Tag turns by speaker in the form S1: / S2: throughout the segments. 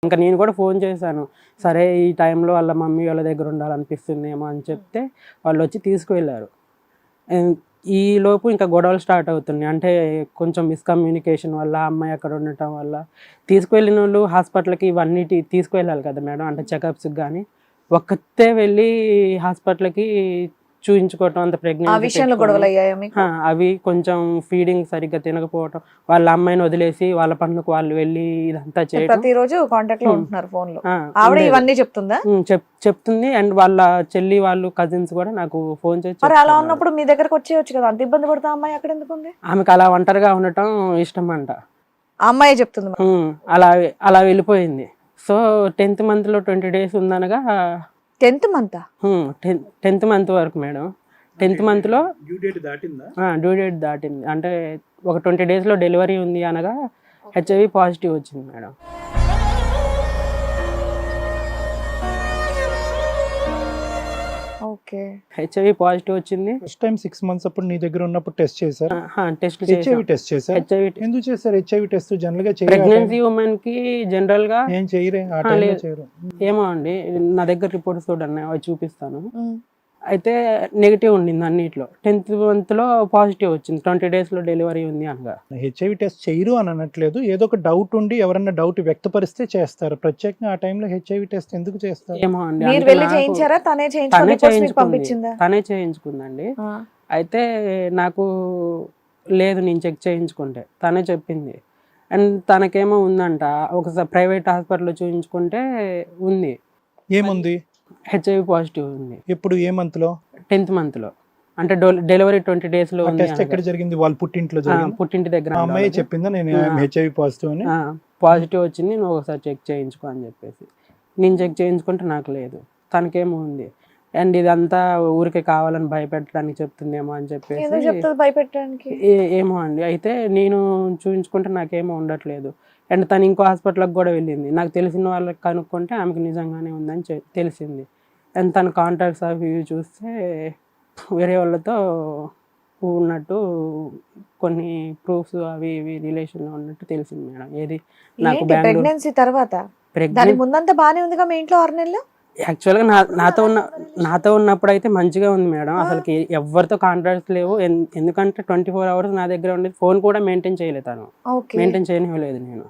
S1: ఇంకా నేను కూడా ఫోన్ చేశాను, సరే ఈ టైంలో వాళ్ళ మమ్మీ వాళ్ళ దగ్గర ఉండాలనిపిస్తుందేమో అని చెప్తే వాళ్ళు వచ్చి తీసుకువెళ్ళారు. ఈ లోపు ఇంకా గొడవలు స్టార్ట్ అవుతున్నాయి. అంటే కొంచెం మిస్కమ్యూనికేషన్ వల్ల, అమ్మాయి అక్కడ ఉండటం వల్ల. తీసుకువెళ్ళిన వాళ్ళు హాస్పిటల్కి ఇవన్నీ తీసుకువెళ్ళాలి కదా మేడం, అంటే చెకప్స్కి కానీ. ఒక్కతే వెళ్ళి హాస్పిటల్కి చూయించుకోవటం, అంత
S2: ఆ
S1: ప్రెగ్నెన్సీ
S2: విషయంలో గొడవలు అయ్యాయా మీకు?
S1: అవి కొంచెం ఫీడింగ్ సరిగ్గా తినకపోవటం, వాళ్ళ అమ్మాయిని వదిలేసి వాళ్ళ పనులకు వాళ్ళు వెళ్ళి ఇదంతా చేయడం.
S2: ప్రతిరోజు కాంటాక్ట్ లో ఉంటున్నారు ఫోన్ లో.
S1: ఆ,
S2: ఆవిడ
S1: ఉండేది.
S2: ఇవన్నీ చెప్తుందా?
S1: చెప్తుంది. అండ్ వాళ్ళ చెల్లి వాళ్ళు కజిన్స్ కూడా నాకు ఫోన్ చేసి
S2: మరి అలా
S1: చెప్తున్నారు.
S2: ఉన్నప్పుడు మీ దగ్గరకు వచ్చేయచ్చు కదా, అంత ఇబ్బంది పడుతా అమ్మాయి అక్కడ ఎందుకు ఉంది?
S1: ఆమెకు అలా ఒంటరిగా ఉండటం ఇష్టం అంట.
S2: ఆ అమ్మాయి చెప్తుంది మరి.
S1: అలా అలా వెళ్ళిపోయింది. సో 10th month లో 20 days ఉందనగా
S2: 10th month
S1: 10th month వరకు మేడం. 10th month లో
S3: డ్యూ డేట్ దాటిందా?
S1: డ్యూ డేట్ దాటింది. అంటే ఒక 20 days లో డెలివరీ ఉంది అనగా HIV పాజిటివ్ వచ్చింది మేడం.
S2: ఓకే.
S1: HIV పాజిటివ్ వచ్చింది.
S3: ఫస్ట్ టైం 6 months అప్పుడు నీ దగ్గర ఉన్నప్పుడు టెస్ట్ చేశారు.
S1: టెస్ట్
S3: హెచ్ఐవి టెస్ట్ చేశారు.
S1: HIV
S3: ఎందుకు చేశారు హెచ్ఐవి టెస్ట్? జనరల్ గా చేయరు.
S1: ప్రెగ్నెన్సీ ఉమెన్ కి జనరల్ గా
S3: ఏం చేయరే ఆ టైంలో చేయరు.
S1: ఏమో అండి, నా దగ్గర రిపోర్ట్స్ కూడా ఉన్నాయి, అవి చూపిస్తాను. అయితే నెగిటివ్ ఉండింది అన్నిట్లో. 10th month లో పాజిటివ్ వచ్చింది, 20 days లో డెలివరీ ఉంది అనగా.
S3: హెచ్ఐవి టెస్ట్ చేయరు అని అనట్లేదు, ఏదో ఒక డౌట్ ఉండి ఎవరన్నా డౌట్ వ్యక్తపరిస్తే చేస్తారు. ప్రత్యేకంగా ఆ టైంలో హెచ్ఐవి టెస్ట్ ఎందుకు చేస్తారు?
S1: ఏమో అండి,
S2: మీరు
S1: అంటే
S2: వెళ్ళి
S1: నాకు-
S2: చేయించారా? తనే
S1: తనే
S2: పంపించిందా?
S1: తనే చేయించుకుందండి. అయితే నాకు లేదు, నేను చెక్ చేయించుకుంటే తనే చెప్పింది. అండ్ తనకేమో ఉందంట, ఒకసారి ప్రైవేట్ హాస్పిటల్లో చూయించుకుంటే ఉంది,
S3: ఏముంది?
S1: HIV పాజిటివ్ ఉంది.
S3: ఎప్పుడు ఏ మంత్ లో?
S1: 10th month లో, అంటే డెలివరీ 20 days లో ఉంది
S3: టెస్ట్ ఎక్కడ జరిగింది? వాళ్ళ పుట్టింట్లో జరిగింది?
S1: పుట్టింటి దగ్గర.
S3: ఆ అమ్మాయి చెప్పిందా నేను హెచ్ఐవి పాజిటివ్ అని?
S1: పాజిటివ్ వచ్చింది, నువ్వు ఒకసారి చెక్ చేయించుకో అని చెప్పేసి. నేను చెక్ చేయించుకుంటే నాకు లేదు, తనకేమో ఉంది. అండ్ ఇదంతా ఊరికే కావాలని భయపెట్టడానికి చెప్తుందేమో అని చెప్పేసి.
S2: ఎందుకు చెప్తుంది భయపెట్టడానికి?
S1: ఏమో అండి. అయితే నేను చూపించుకుంటే నాకేమో ఉండట్లేదు. అండ్ తను ఇంకో హాస్పిటల్కి కూడా వెళ్ళింది. నాకు తెలిసిన వాళ్ళకి కనుక్కుంటే ఆమెకు నిజంగానే ఉందని తెలిసింది. అండ్ తన కాంటాక్ట్స్ అవి ఇవి చూస్తే వేరే వాళ్ళతో ఉన్నట్టు కొన్ని ప్రూఫ్స్ అవి ఇవి రిలేషన్లో ఉన్నట్టు తెలిసింది మేడం. ఏది నాకు
S2: ప్రెగ్నెన్సీ తర్వాత? దాని ముందంతా బానే ఉందిగా మీ ఇంట్లో 6 నెలలు?
S1: యాక్చువల్గా నాతో ఉన్నప్పుడు అయితే మంచిగా ఉంది మేడం. అసలుకి ఎవరితో కాంటాక్ట్స్ లేవు. ఎందుకంటే 24 hours నా దగ్గర ఉండేది. ఫోన్ కూడా మెయింటైన్ చేయలేదు తను, మెయింటైన్ చేయనివ్వలేదు నేను.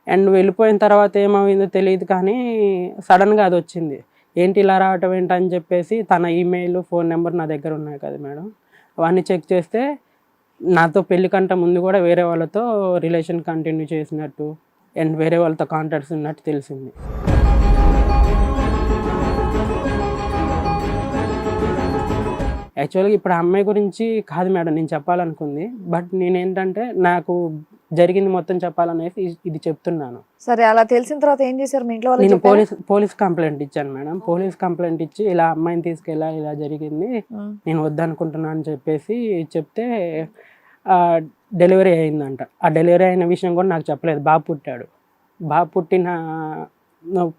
S1: అండ్ వెళ్ళిపోయిన తర్వాత ఏమైందో తెలియదు కానీ సడన్గా అది వచ్చింది. ఏంటి ఇలా రావటం ఏంటని చెప్పేసి తన ఈమెయిల్, ఫోన్ నెంబర్ నా దగ్గర ఉన్నాయి కదా మేడం, అవన్నీ చెక్ చేస్తే నాతో పెళ్లి కంటే ముందు కూడా వేరే వాళ్ళతో రిలేషన్ కంటిన్యూ చేసినట్టు అండ్ వేరే వాళ్ళతో కాంటాక్ట్స్ ఉన్నట్టు తెలిసింది. యాక్చువల్గా ఇప్పుడు ఆ అమ్మాయి గురించి కాదు మేడం నేను చెప్పాలనుకుంది, బట్ నేనేంటంటే నాకు జరిగింది మొత్తం చెప్పాలనేసి ఇది చెప్తున్నాను.
S2: సరే, అలా తెలిసిన తర్వాత ఏం చేశారు మీ ఇంట్లో?
S1: నేను పోలీస్ కంప్లైంట్ ఇచ్చాను మేడం. పోలీస్ కంప్లైంట్ ఇచ్చి ఇలా అమ్మాయిని తీసుకెళ్ళా, ఇలా జరిగింది, నేను వద్దనుకుంటున్నాను అని చెప్పేసి చెప్తే డెలివరీ అయిందంట. ఆ డెలివరీ అయిన విషయం కూడా నాకు చెప్పలేదు. బాబు పుట్టాడు. బాబు పుట్టిన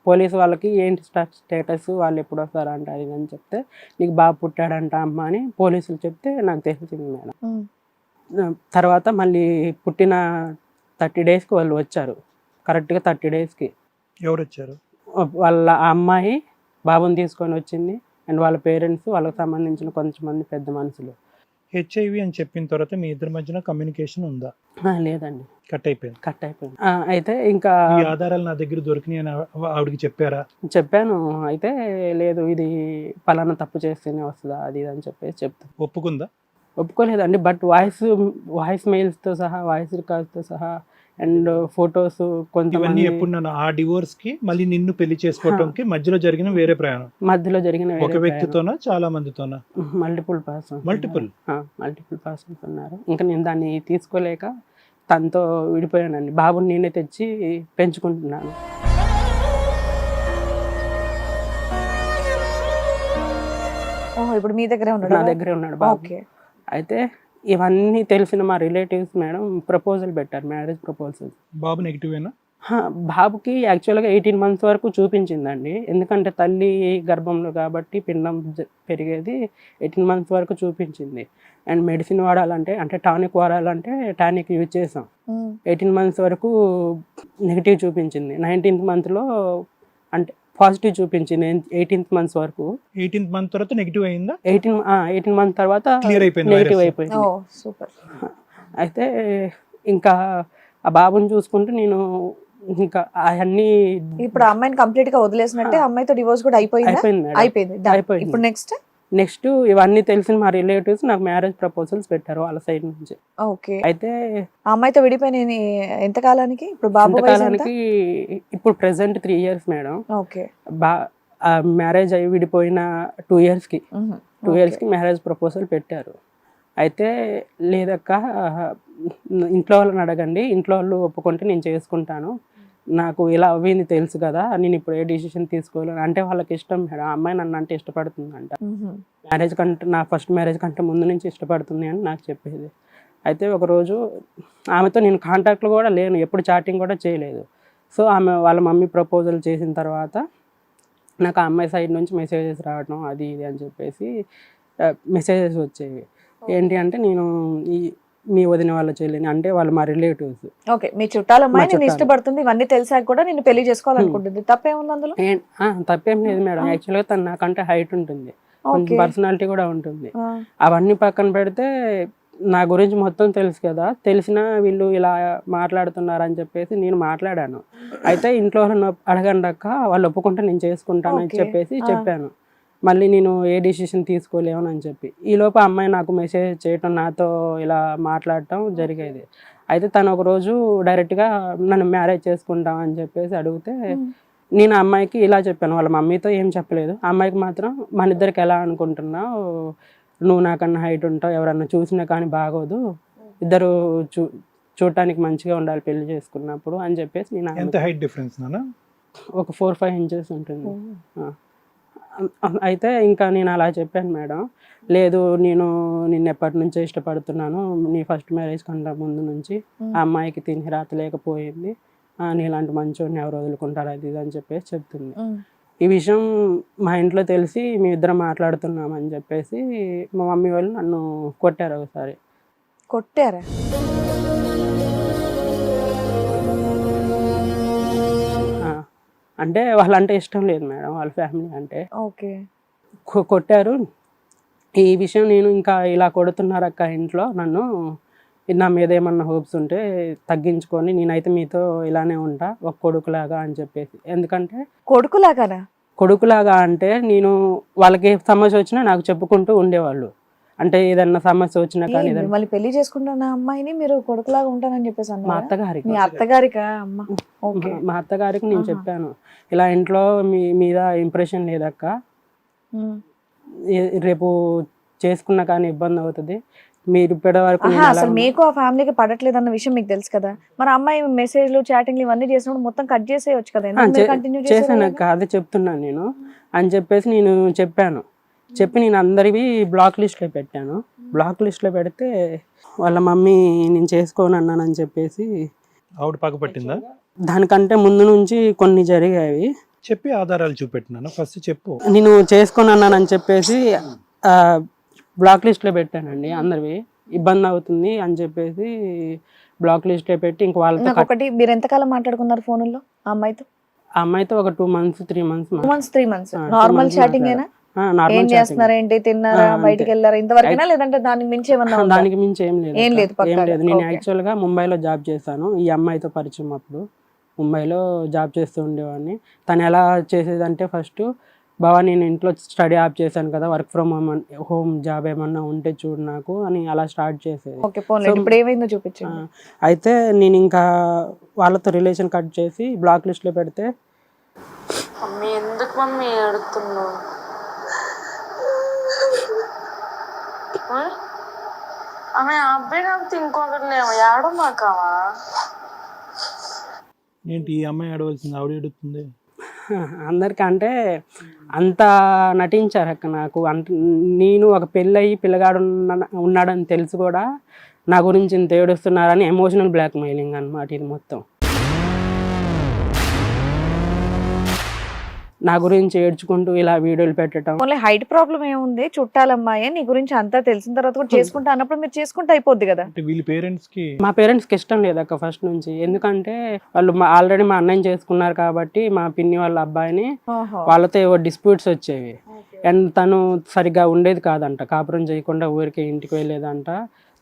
S1: పోలీసు వాళ్ళకి ఏంటి స్టేటస్, వాళ్ళు ఎప్పుడు వస్తారంట అది అని చెప్తే నీకు బాబు పుట్టాడంట అమ్మ అని పోలీసులు చెప్తే నాకు తెలిసింది మేడం. తర్వాత మళ్ళీ పుట్టిన 30 daysకి వాళ్ళు వచ్చారు, కరెక్ట్గా 30 daysకి.
S3: ఎవరు వచ్చారు?
S1: వాళ్ళ అమ్మాయి బాబుని తీసుకొని వచ్చింది అండ్ వాళ్ళ పేరెంట్స్, వాళ్ళకి సంబంధించిన కొంతమంది పెద్ద మనుషులు.
S3: హెచ్ఐవి అని చెప్పిన తర్వాత మీ ఇద్దరి మధ్యన కమ్యూనికేషన్ ఉందా?
S1: లేదండి,
S3: కట్ అయిపోయింది.
S1: అయితే ఇంకా
S3: ఈ ఆధారాలు నా దగ్గర దొరికినాయి అని ఆవిడకి చెప్పారా?
S1: చెప్పాను. అయితే లేదు, ఇది పలానా తప్పు చేస్తేనే వస్తుందా అది ఇది అని చెప్పేసి చెప్తాను.
S3: ఒప్పుకుందా?
S1: ఒప్పుకోలేదండి, బట్ వాయిస్ మెయిల్స్తో సహా, వాయిస్ రికార్డ్స్తో సహా అండ్ ఫొటోస్ కొంతమంది.
S3: ఎప్పుడు నన్ను ఆ డివోర్స్ కి మళ్ళీ నిన్ను పెళ్లి చేసుకోవడానికి మధ్యలో జరిగిన వేరే ప్రయాణం?
S1: మధ్యలో జరిగిన
S3: ఒక వ్యక్తితోనా చాలా మందితోనా?
S1: మల్టిపుల్ పర్సన్స్ ఉన్నారు. ఇంకా నేను దాన్ని తీసుకోలేక తనతో విడిపోయానండి. బాబుని నేనే తెచ్చి పెంచుకుంటున్నాను.
S2: ఇప్పుడు మీ దగ్గరే ఉన్నాడు?
S1: నా దగ్గరే ఉన్నాడు బాబు. అయితే ఇవన్నీ తెలిసిన మా రిలేటివ్స్ మేడం ప్రపోజల్ పెట్టారు, మ్యారేజ్ ప్రపోజల్.
S3: బాబు నెగిటివేనా?
S1: బాబుకి యాక్చువల్గా 18 months వరకు చూపించిందండి. ఎందుకంటే తల్లి గర్భంలో కాబట్టి పిండం పెరిగేది 18 months వరకు చూపించింది. అండ్ మెడిసిన్ వాడాలంటే అంటే టానిక్ వాడాలంటే టానిక్ యూజ్ చేసాం. 18 months వరకు నెగిటివ్ చూపించింది. 19th monthలో అంటే పాజిటివ్ చూపించింది 18th month వరకు.
S3: 18th month తర్వాత నెగిటివ్ అయిందా?
S1: 18 months తర్వాత
S3: క్లియర్ అయిపోయింది,
S1: నెగిటివ్ అయిపోయింది.
S2: సూపర్.
S1: అయితే ఇంకా ఆ బాబుని చూసుకుంటూ నేను ఇంకా అవన్నీ
S2: ఇప్పుడు అమ్మాయిని కంప్లీట్ గా వదిలేసినట్టే, అమ్మాయితో డివోర్స్ కూడా అయిపోయింది.
S1: అయిపోయింది.
S2: ఇప్పుడు నెక్స్ట్
S1: ఇవన్నీ తెలిసిన మా రిలేటివ్స్ నాకు మ్యారేజ్ ప్రపోజల్స్ పెట్టారు వాళ్ళ సైడ్ నుంచి.
S2: ఓకే.
S1: అయితే
S2: ఆ అమ్మాయితో విడిపోయిన ఎంత కాలానికి? ఇప్పుడు బాబు
S1: కాలానికి ఇప్పుడు present 3 years madam.
S2: Okay.
S1: Marriage అయ్యి విడిపోయిన 2 yearsకి 2 yearsకి మ్యారేజ్ ప్రపోజల్ పెట్టారు. అయితే లేదక్క ఇంట్లో వాళ్ళని అడగండి, ఇంట్లో వాళ్ళు ఒప్పుకుంటే నేను చేసుకుంటాను, నాకు ఇలా అవ్వింది తెలుసు కదా, నేను ఇప్పుడు ఏ డిసిషన్ తీసుకోలేను అంటే వాళ్ళకి ఇష్టం మేడం. ఆ అమ్మాయి నన్ను అంటే ఇష్టపడుతుందంట. మ్యారేజ్ కంటే నా ఫస్ట్ మ్యారేజ్ కంటే ముందు నుంచి ఇష్టపడుతుంది అని నాకు చెప్పేది. అయితే ఒకరోజు ఆమెతో నేను కాంటాక్ట్లో కూడా లేను, ఎప్పుడు చాటింగ్ కూడా చేయలేదు. సో ఆమె వాళ్ళ మమ్మీ ప్రపోజల్ చేసిన తర్వాత నాకు ఆ అమ్మాయి సైడ్ నుంచి మెసేజెస్ రావడం అది ఇది అని చెప్పేసి మెసేజెస్ వచ్చేవి. ఏంటి అంటే నేను మీ వదిన వాళ్ళ చెల్లిని అంటే వాళ్ళు మా రిలేటివ్స్.
S2: ఓకే. మీ చుట్టాల అమ్మాయి నేను ఇష్టపడుతుంది, ఇవన్నీ తెలిసాక కూడా నేను పెళ్లి చేసుకోవాలనుకుంటుంది. తప్పేముంది అందులో?
S1: తప్పేం లేదు మేడం. యాక్చువల్గా తను నాకంటే హైట్ ఉంటుంది, కొంచెం పర్సనాలిటీ కూడా ఉంటుంది. అవన్నీ పక్కన పెడితే నా గురించి మొత్తం తెలుసు కదా, తెలిసినా వీళ్ళు ఇలా మాట్లాడుతున్నారు అని చెప్పేసి నేను మాట్లాడాను. అయితే ఇంట్లో వాళ్ళని అడగండి అక్క, వాళ్ళు ఒప్పుకుంటే నేను చేసుకుంటాను అని చెప్పేసి చెప్పాను. మళ్ళీ నేను ఏ డిసిషన్ తీసుకోలేమని అని చెప్పి ఈలోపు అమ్మాయి నాకు మెసేజ్ చేయటం, నాతో ఇలా మాట్లాడటం జరిగేది. అయితే తను ఒకరోజు డైరెక్ట్గా నన్ను మ్యారేజ్ చేసుకుంటాం అని చెప్పేసి అడిగితే నేను అమ్మాయికి ఇలా చెప్పాను, వాళ్ళ మమ్మీతో ఏం చెప్పలేదు. అమ్మాయికి మాత్రం మన ఇద్దరికి ఎలా అనుకుంటున్నావు, నువ్వు నాకన్నా హైట్ ఉంటావు, ఎవరన్నా చూసినా కానీ బాగోదు, ఇద్దరు చూడటానికి మంచిగా ఉండాలి పెళ్లి చేసుకున్నప్పుడు అని చెప్పేసి నేను.
S3: ఎంత హైట్ డిఫరెన్స్ నాన్న?
S1: ఒక 4-5 inches ఉంటుంది. అయితే ఇంకా నేను అలా చెప్పాను మేడం. లేదు నేను నిన్ను ఎప్పటి నుంచో ఇష్టపడుతున్నాను, నీ ఫస్ట్ మ్యారేజ్ కంటే ముందు నుంచి, ఆ అమ్మాయికి తిని రాత లేకపోయింది, నీలాంటి మంచోడిని ఎవరు వదులుకుంటారు అది ఇది అని చెప్పేసి చెప్తుంది. ఈ విషయం మా ఇంట్లో తెలిసి మీ ఇద్దరం మాట్లాడుతున్నాం అని చెప్పేసి మా మమ్మీ వాళ్ళు నన్ను కొట్టారు ఒకసారి.
S2: కొట్టారా?
S1: అంటే వాళ్ళంటే ఇష్టం లేదు మేడం, వాళ్ళ ఫ్యామిలీ అంటే.
S2: ఓకే.
S1: కొట్టారు. ఈ విషయం నేను ఇంకా ఇలా కొడుతున్నారు అక్క ఇంట్లో నన్ను, నా మీద ఏమన్నా హోప్స్ ఉంటే తగ్గించుకొని నేనైతే మీతో ఇలానే ఉంటా ఒక కొడుకులాగా అని చెప్పేసి. ఎందుకంటే కొడుకులాగా అంటే నేను వాళ్ళకి ఏ సమస్య వచ్చినా నాకు చెప్పుకుంటూ ఉండేవాళ్ళు. అంటే ఏదన్నా సమస్య వచ్చినా కానీ
S2: మళ్ళీ పెళ్లి చేసుకుంటున్న అమ్మాయిని మీరు కొడుకులాగా ఉంటానని చెప్పేసి
S1: మా అత్తగారికి
S2: మా
S1: అత్తగారికి నేను చెప్పాను, ఇలా ఇంట్లో మీ మీద ఇంప్రెషన్ లేదక్క, రేపు చేసుకున్నా కానీ ఇబ్బంది అవుతుంది, మీరు ఇప్పటి వరకు
S2: అసలు మీకు ఆ ఫ్యామిలీకి పడట్లేదు అన్న విషయం మీకు తెలుసు కదా, మరి అమ్మాయి మెసేజ్లు చాటింగ్లు ఇవన్నీ చేసినప్పుడు మొత్తం కట్ చేసేయచ్చు కదా.
S1: చేశాను అక్క, అదే చెప్తున్నాను నేను అని చెప్పేసి నేను చెప్పాను. చెప్పి నేను అందరివి బ్లాక్ లిస్ట్లో పెట్టాను. బ్లాక్ లిస్ట్లో పెడితే వాళ్ళ మమ్మీ నేను చేసుకోను అన్నానని చెప్పేసి
S3: ఆవిడ పగపట్టిందా?
S1: దానికంటే ముందు నుంచి కొన్ని జరిగాయి.
S3: చెప్పి ఆధారాలు చూపెట్టినాను, ఫస్ట్ చెప్పు.
S1: నేను చేసుకొని అన్నానని చెప్పేసి బ్లాక్ లిస్ట్లో పెట్టానండి. అందరివి ఇబ్బంది అవుతుంది అని చెప్పేసి బ్లాక్ లిస్ట్లో పెట్టి ఇంక వాళ్ళతో.
S2: ఒకటి, మీరు ఎంతకాలం మాట్లాడుకున్నారు ఫోన్లో ఆ అమ్మాయితో?
S1: ఆ అమ్మాయితో ఒక 2 months 3 months.
S2: నార్మల్ చాటింగ్ ఏనా? ఏం చేస్తున్నారు, ఏంటి, తిన్నారా, బయటికి వెళ్ళారా, ఇంతవరకేనా లేదంటే దానికి మించి ఏమన్నా?
S1: దానికి మించి ఏం లేదు. నేను యాక్చువల్ గా ముంబైలో జాబ్ చేశాను. ఈ అమ్మాయితో పరిచయం అప్పుడు ముంబైలో జాబ్ చేస్తూ ఉండేవాడిని. తను ఎలా చేసేదంటే ఫస్ట్, బావా నేను ఇంట్లో స్టడీ ఆఫ్ చేశాను కదా, వర్క్ ఫ్రమ్ హోమ్ జాబ్ ఏమన్నా ఉంటే చూడు నాకు అని అలా స్టార్ట్ చేసేది.
S2: ఇప్పుడు ఏమైందో చూపించండి.
S1: అయితే నేను ఇంకా వాళ్ళతో రిలేషన్ కట్ చేసి బ్లాక్ లిస్ట్లో పెడితే,
S4: ఎందుకు మమ్మీ ఏడుతున్నావు? ఆమె అబ్బాయి నాకు ఇంకొకరినేమో ఏడో మాకావా
S3: ఏంటి ఈ అమ్మాయి ఏడవలసింది, ఆవిడ ఏడుతుంది?
S1: అందరికీ అంటే అంత నటించారు అక్క నాకు. నేను ఒక పెళ్ళయి పిల్లగాడు ఉన్నాడని తెలుసు కూడా నా గురించి ఇంత ఏడుస్తున్నారని ఎమోషనల్ బ్లాక్మెయిలింగ్ అనమాట ఇది మొత్తం. నా గురించి ఏడ్చుకుంటూ ఇలా వీడియోలు పెట్టడం.
S2: ఓన్లీ హైట్ ప్రాబ్లం ఏముంది, చుట్టాలమ్మాయి నీ గురించి అంతా తెలిసిన తర్వాత కూడా చేసుకుంటా అన్నప్పుడు మీరు చేసుకుంటే అయిపోద్ది కదా.
S3: అంటే వీళ్ళ పేరెంట్స్ కి
S1: మా పేరెంట్స్ కి ఇష్టం లేదు అక్క ఫస్ట్ నుంచి. ఎందుకంటే వాళ్ళు ఆల్రెడీ మా అన్నయ్య చేసుకున్నారు కాబట్టి మా పిన్ని వాళ్ళ అబ్బాయిని వాళ్ళతో ఏవో డిస్ప్యూట్స్ వచ్చేవి. అండ్ తను సరిగ్గా ఉండేది కాదంట, కాపురం చేయకుండా ఊరికి ఇంటికి వెళ్ళేదంట.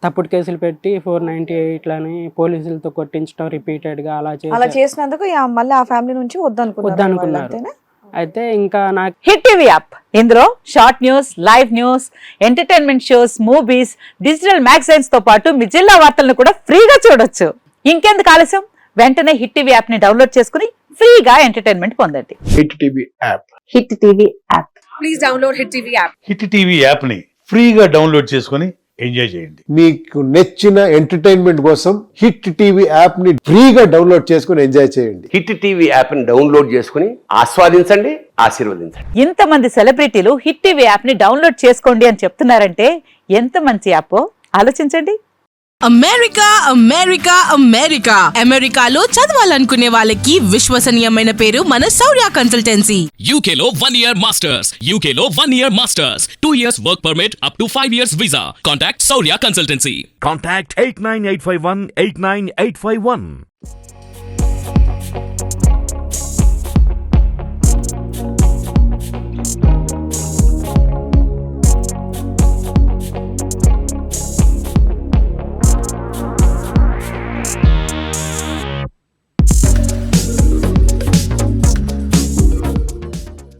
S1: తప్పుడు కేసులు పెట్టి 498 లని పోలీసులతో కొట్టించడం రిపీటెడ్ గా అలా
S2: చేసినందుకు మళ్ళీ ఆ ఫ్యామిలీ నుంచి
S1: వద్దనుకున్నారు. అయితే ఇంకా నాకు
S5: హిట్ టీవీ యాప్, ఇందులో short news, live news, entertainment shows, movies, digital magazines తో పాటు మీ జిల్లా వార్తలను కూడా ఫ్రీగా చూడొచ్చు. ఇంకెందుకు ఆలస్యం, వెంటనే హిట్ టీవీ యాప్ ని డౌన్లోడ్ చేసుకుని ఫ్రీగా ఎంటర్టైన్మెంట్ పొందండి.
S6: Hit TV app.
S5: Hit TV app.
S7: Please download hit TV app.
S8: Hit TV app ని ఫ్రీగా డౌన్లోడ్ చేసుకొని ఎంజాయ్ చేయండి.
S6: మీకు నచ్చిన ఎంటర్టైన్మెంట్ కోసం హిట్ టీవీ యాప్ ని ఫ్రీగా డౌన్లోడ్ చేసుకొని ఎంజాయ్ చేయండి.
S9: హిట్ టీవీ యాప్ ని డౌన్లోడ్ చేసుకుని ఆస్వాదించండి, ఆశీర్వదించండి.
S5: ఇంతమంది సెలబ్రిటీలు హిట్ టీవీ యాప్ ని డౌన్లోడ్ చేసుకోండి అని చెప్తున్నారంటే ఎంత మంచి యాప్ ఆలోచించండి.
S7: అమెరికా అమెరికా అమెరికా అమెరికాలో చదవాలనుకునే వాళ్ళకి విశ్వసనీయమైన పేరు మన శౌర్య కన్సల్టెన్సీ.
S10: UK లో 1 year masters. UK లో 1 year masters. 2 years work permit up to 5 years visa. Contact Saurya Consultancy.
S11: Contact 89851 89851.